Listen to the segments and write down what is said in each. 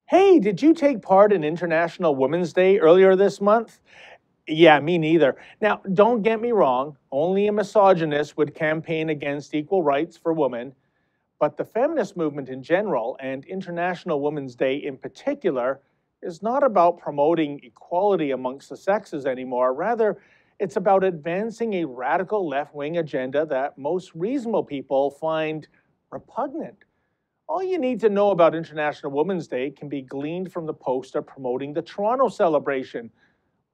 Hey, did you take part in International Women's Day earlier this month? Yeah, me neither. Now, don't get me wrong, only a misogynist would campaign against equal rights for women, but the feminist movement in general, and International Women's Day in particular, is not about promoting equality amongst the sexes anymore. Rather, it's about advancing a radical left-wing agenda that most reasonable people find repugnant. All you need to know about International Women's Day can be gleaned from the poster promoting the Toronto celebration.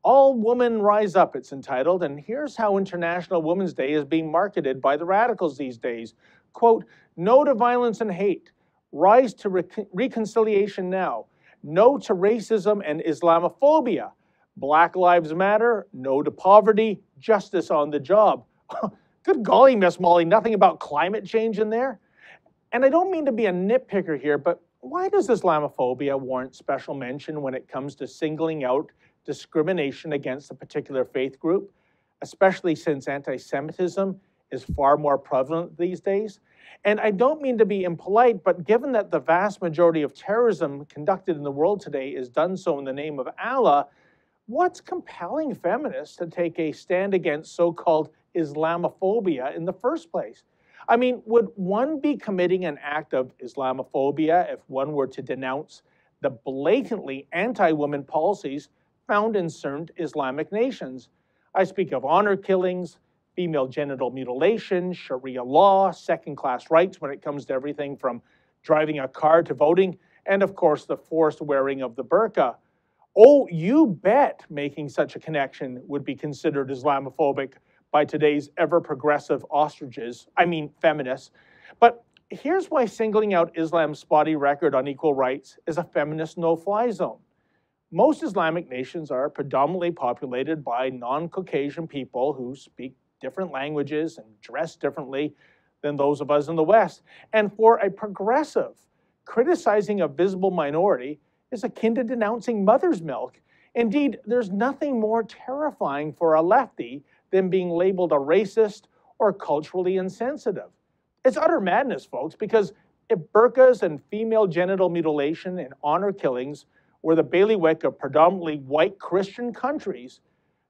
All Women Rise Up, it's entitled, and here's how International Women's Day is being marketed by the radicals these days. Quote, no to violence and hate, rise to reconciliation now, no to racism and Islamophobia, Black Lives Matter, no to poverty, justice on the job. Good golly, Miss Molly, nothing about climate change in there? And I don't mean to be a nitpicker here, but why does Islamophobia warrant special mention when it comes to singling out discrimination against a particular faith group, especially since anti-Semitism is far more prevalent these days? And I don't mean to be impolite, but given that the vast majority of terrorism conducted in the world today is done so in the name of Allah, what's compelling feminists to take a stand against so-called Islamophobia in the first place? I mean, would one be committing an act of Islamophobia if one were to denounce the blatantly anti-women policies found in certain Islamic nations? I speak of honor killings, female genital mutilation, Sharia law, second-class rights when it comes to everything from driving a car to voting, and of course the forced wearing of the burqa. Oh, you bet making such a connection would be considered Islamophobic by today's ever-progressive feminists. But here's why singling out Islam's spotty record on equal rights is a feminist no-fly zone. Most Islamic nations are predominantly populated by non-Caucasian people who speak different languages and dress differently than those of us in the West. And for a progressive, criticizing a visible minority is akin to denouncing mother's milk. Indeed, there's nothing more terrifying for a lefty than being labeled a racist or culturally insensitive. It's utter madness, folks, because if burqas and female genital mutilation and honor killings were the bailiwick of predominantly white Christian countries,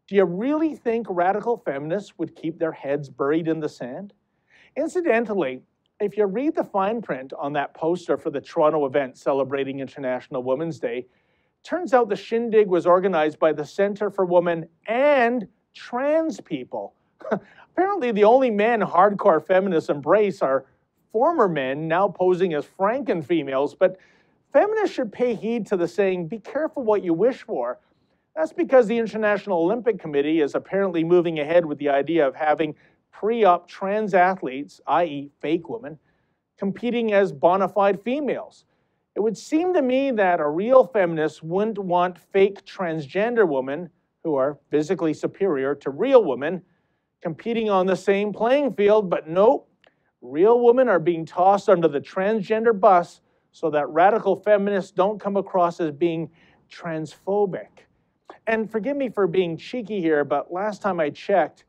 do you really think radical feminists would keep their heads buried in the sand? Incidentally, if you read the fine print on that poster for the Toronto event celebrating International Women's Day, turns out the shindig was organized by the Centre for Women and Trans People. Apparently the only men hardcore feminists embrace are former men now posing as Franken females, but feminists should pay heed to the saying, be careful what you wish for. That's because the International Olympic Committee is apparently moving ahead with the idea of having pre-op trans athletes, i.e. fake women, competing as bona fide females. It would seem to me that a real feminist wouldn't want fake transgender women who are physically superior to real women competing on the same playing field, but nope, real women are being tossed under the transgender bus so that radical feminists don't come across as being transphobic. And forgive me for being cheeky here, but last time I checked,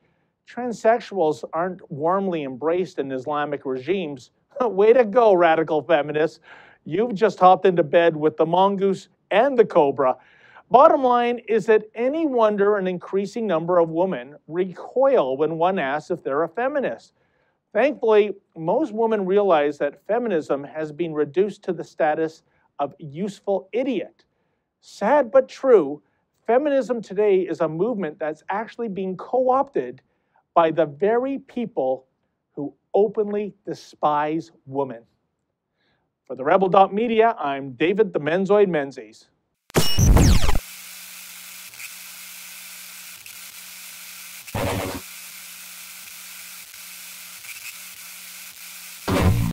transsexuals aren't warmly embraced in Islamic regimes. Way to go, radical feminists. You've just hopped into bed with the mongoose and the cobra. Bottom line, is it any wonder an increasing number of women recoil when one asks if they're a feminist? Thankfully, most women realize that feminism has been reduced to the status of useful idiot. Sad but true, feminism today is a movement that's actually being co-opted by the very people who openly despise women. For the Rebel.media, I'm David the Menzoid Menzies.